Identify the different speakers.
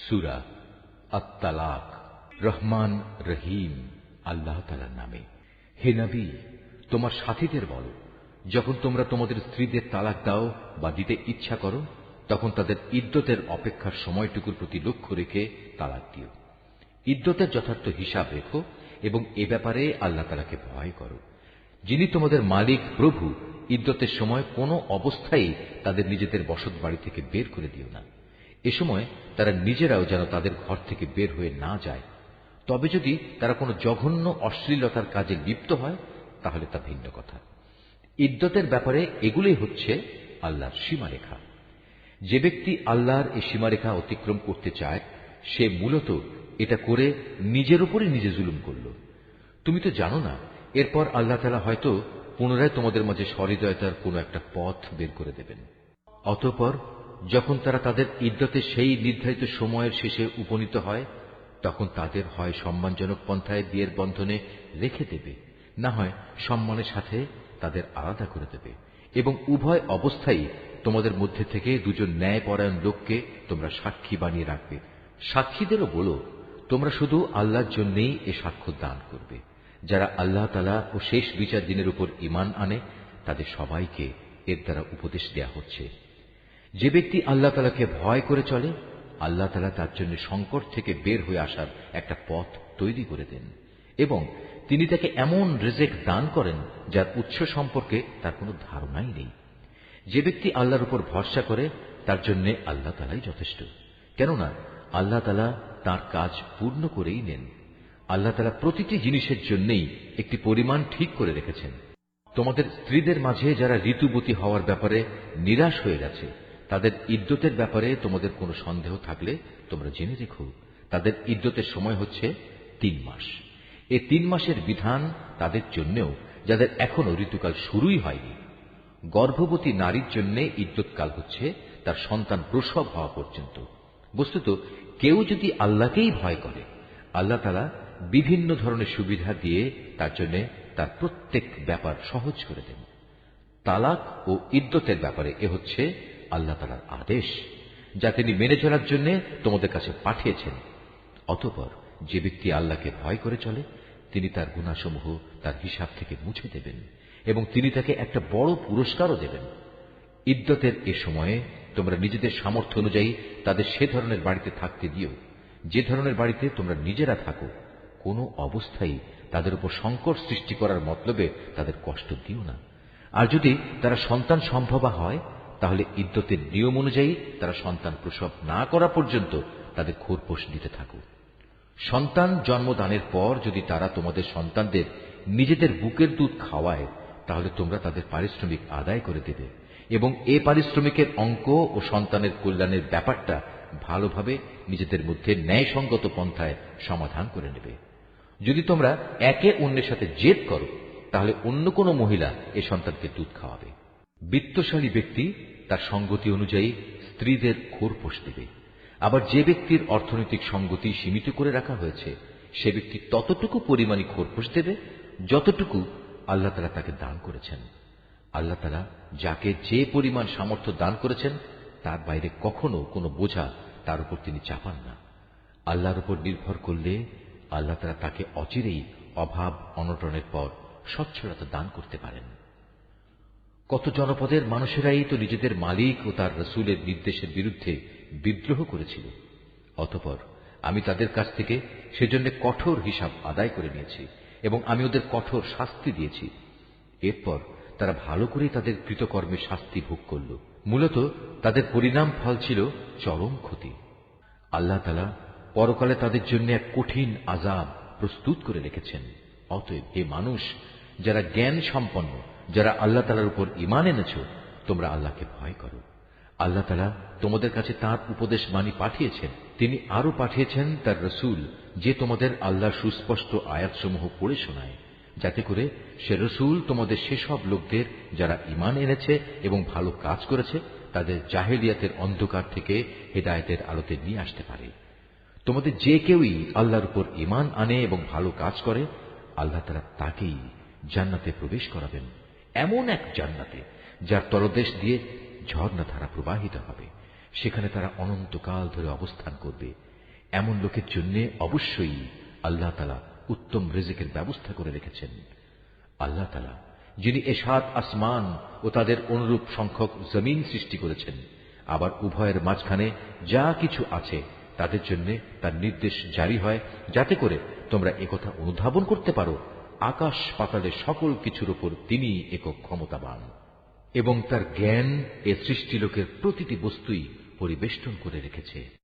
Speaker 1: সূরা আত-তালাক। রহমান রহিম আল্লাহ তাআলার নামে। হে নবী, তোমার সাথীদের বলো, যখন তোমরা তোমাদের স্ত্রীদের তালাক দাও বা দিতে ইচ্ছা করো, তখন তাদের ইদ্যতের অপেক্ষার সময়টুকুর প্রতি লক্ষ্য রেখে তালাক দিও। ইদ্যতের যথার্থ হিসাব রেখো এবং এ ব্যাপারে আল্লাহ তাআলাকে ভয় করো। যিনি তোমাদের মালিক প্রভু, ইদ্যতের সময় কোনো অবস্থায় তাদের নিজেদের বসত বাড়ি থেকে বের করে দিও না। এ সময় তারা নিজেরাও যেন তাদের ঘর থেকে বের হয়ে না যায়। তবে যদি তারা কোনো জঘন্য অশ্লীলতার কাজে লিপ্ত হয়, তাহলে তা ভিন্ন কথা। ইদ্যতের ব্যাপারে এগুলোই হচ্ছে আল্লাহর সীমারেখা। যে ব্যক্তি আল্লাহর এই সীমারেখা অতিক্রম করতে চায়, সে মূলত এটা করে নিজের উপরই নিজে জুলুম করল। তুমি তো জানো না, এরপর আল্লাহ তাআলা হয়তো পুনরায় তোমাদের মাঝে সহৃদয়তার কোনো একটা পথ বের করে দেবেন। অতঃপর যখন তারা তাদের ইদ্যতের সেই নির্ধারিত সময়ের শেষে উপনীত হয়, তখন তাদের হয় সম্মানজনক পন্থায় বিয়ের বন্ধনে রেখে দেবে, না হয় সম্মানের সাথে তাদের আলাদা করে দেবে। এবং উভয় অবস্থায় তোমাদের মধ্যে থেকে দুজন ন্যায়পরায়ণ লোককে তোমরা সাক্ষী বানিয়ে রাখবে। সাক্ষীদেরও বলো, তোমরা শুধু আল্লাহর জন্যেই এ সাক্ষ্য দান করবে। যারা আল্লাহ তাআলা ও শেষ বিচার দিনের উপর ঈমান আনে, তাদের সবাইকে এর দ্বারা উপদেশ দেয়া হচ্ছে। যে ব্যক্তি আল্লাহ তাআলাকে ভয় করে চলে, আল্লাহ তাআলা তার জন্য সংকট থেকে বের হয়ে আসার একটা পথ তৈরি করে দেন এবং তিনি তাকে এমন রিজিক দান করেন যার উৎস সম্পর্কে তার কোনো ধারণাই নেই। যে ব্যক্তি আল্লাহর উপর ভরসা করে, তার জন্য আল্লাহ তাআলাই যথেষ্ট, কেননা আল্লাহ তাআলা তার কাজ পূর্ণ করেই নেন। আল্লাহ তাআলা প্রতিটি জিনিসের জন্যই একটি পরিমাণ ঠিক করে রেখেছেন। তোমাদের স্ত্রীদের মাঝে যারা ঋতুবতী হওয়ার ব্যাপারে নিরাশ হয়ে গেছে, তাদের ইদ্যতের ব্যাপারে তোমাদের কোনো সন্দেহ থাকলে তোমরা জেনে রেখো, তাদের ইদ্যতের সময় হচ্ছে 3 মাস। এই 3 মাসের বিধান তাদের জন্যেও যাদের এখনো ঋতুকাল শুরুই হয়নি। গর্ভবতী নারীর জন্য ইদ্যৎকাল হচ্ছে তার সন্তান প্রসব হওয়া পর্যন্ত। বস্তুত কেউ যদি আল্লাহকেই ভয় করে, আল্লাহ তাআলা বিভিন্ন ধরনের সুবিধা দিয়ে তার জন্য তার প্রত্যেক ব্যাপার সহজ করে দেন। তালাক ও ইদ্যতের ব্যাপারে এ হচ্ছে আল্লাহ তাআলার আদেশ, যা তিনি মেনে চলার জন্য তোমাদের কাছে পাঠিয়েছেন। অতঃপর যে ব্যক্তি আল্লাহকে ভয় করে চলে, তিনি তার গুনাহসমূহ তার হিসাব থেকে মুছে দেবেন এবং তিনি তাকে একটা বড় পুরস্কারও দেবেন। ইদ্যতের এ সময়ে তোমরা নিজেদের সামর্থ্য অনুযায়ী তাদের সে ধরনের বাড়িতে থাকতে দিও যে ধরনের বাড়িতে তোমরা নিজেরা থাকো। কোনো অবস্থায় তাদের উপর সংকট সৃষ্টি করার মতলবে তাদের কষ্ট দিও না। আর যদি তারা সন্তান সম্ভবা হয়, তাহলে ইদ্যতের নিয়ম অনুযায়ী তারা সন্তান প্রসব না করা পর্যন্ত তাদের খোরপোশ দিতে থাকো। সন্তান জন্মদানের পর যদি তারা তোমাদের সন্তানদের নিজেদের বুকের দুধ খাওয়ায়, তাহলে তোমরা তাদের পারিশ্রমিক আদায় করে দেবে এবং এ পারিশ্রমিকের অঙ্ক ও সন্তানের কল্যাণের ব্যাপারটা ভালোভাবে নিজেদের মধ্যে ন্যায়সঙ্গত পন্থায় সমাধান করে নেবে। যদি তোমরা একে অন্যের সাথে জেদ করো, তাহলে অন্য কোনো মহিলা এ সন্তানকে দুধ খাওয়াবে। বিত্তশালী ব্যক্তি তার সঙ্গতি অনুযায়ী স্ত্রীদের খোরপোশ দেবে। আবার যে ব্যক্তির অর্থনৈতিক সঙ্গতি সীমিত করে রাখা হয়েছে, সে ব্যক্তি ততটুকু পরিমাণই খোরপোশ দেবে যতটুকু আল্লাহ তাআলা তাকে দান করেছেন। আল্লাহ তাআলা যাকে যে পরিমাণ সামর্থ্য দান করেছেন, তার বাইরে কখনো কোনো বোঝা তার উপর তিনি চাপান না। আল্লাহর উপর নির্ভর করলে আল্লাহ তাআলা তাকে অচিরেই অভাব অনটনের পর সচ্ছলতা দান করতে পারেন। কত জনপদের মানুষেরাই তো নিজেদের মালিক ও তার রাসূলের নির্দেশের বিরুদ্ধে বিদ্রোহ করেছিল। অতঃপর আমি তাদের কাছ থেকে সেজন্য কঠোর হিসাব আদায় করে নিয়েছি এবং আমি ওদের কঠোর শাস্তি দিয়েছি। এরপর তারা ভালো করেই তাদের কৃতকর্মের শাস্তি ভোগ করল। মূলত তাদের পরিণাম ফল ছিল চরম ক্ষতি। আল্লাহ তাআলা পরকালে তাদের জন্য এক কঠিন আযাব প্রস্তুত করে রেখেছেন। অতএব হে মানুষ, যারা জ্ঞান সম্পন্ন, যারা আল্লাহ তাআলার উপর ঈমান এনেছ, তোমরা আল্লাহকে ভয় করো। আল্লাহ তাআলা তোমাদের কাছে তাঁর উপদেশ বাণী পাঠিয়েছেন। তিনি আরো পাঠিয়েছেন তার রাসূল, যে তোমাদের আল্লাহর সুস্পষ্ট আয়াতসমূহ পড়ে শোনায়, যাতে করে সে রাসূল তোমাদের সেসব লোকদের যারা ঈমান এনেছে এবং ভালো কাজ করেছে, তাদের জাহেলিয়াতের অন্ধকার থেকে হেদায়েতের আলোতে নিয়ে আসতে পারে। তোমাদের যে কেউই আল্লাহর উপর ঈমান আনে এবং ভালো কাজ করে, আল্লাহ তাআলা তাকেই জান্নাতে প্রবেশ করাবেন, এমন এক জান্নাতে যার তলদেশ দিয়ে ঝর্ণাধারা প্রবাহিত হবে। সেখানে তারা অনন্তকাল ধরে অবস্থান করবে। এমন লোকের জন্য অবশ্যই আল্লাহ তাআলা উত্তম রিজিকের ব্যবস্থা করে রেখেছেন। আল্লাহ তাআলা যিনি এ ৭ আসমান ও তাদের অনুরূপ সংখ্যক জমিন সৃষ্টি করেছেন, আবার উভয়ের মাঝখানে যা কিছু আছে তাদের জন্য তার নির্দেশ জারি হয়, যাতে করে তোমরা একথা অনুধাবন করতে পারো আকাশ পাতালের সকল কিছুর উপর তিনি একক ক্ষমতাবান, এবং তার জ্ঞান এ সৃষ্টিলোকের প্রতিটি বস্তুই পরিবেষ্টন করে রেখেছে।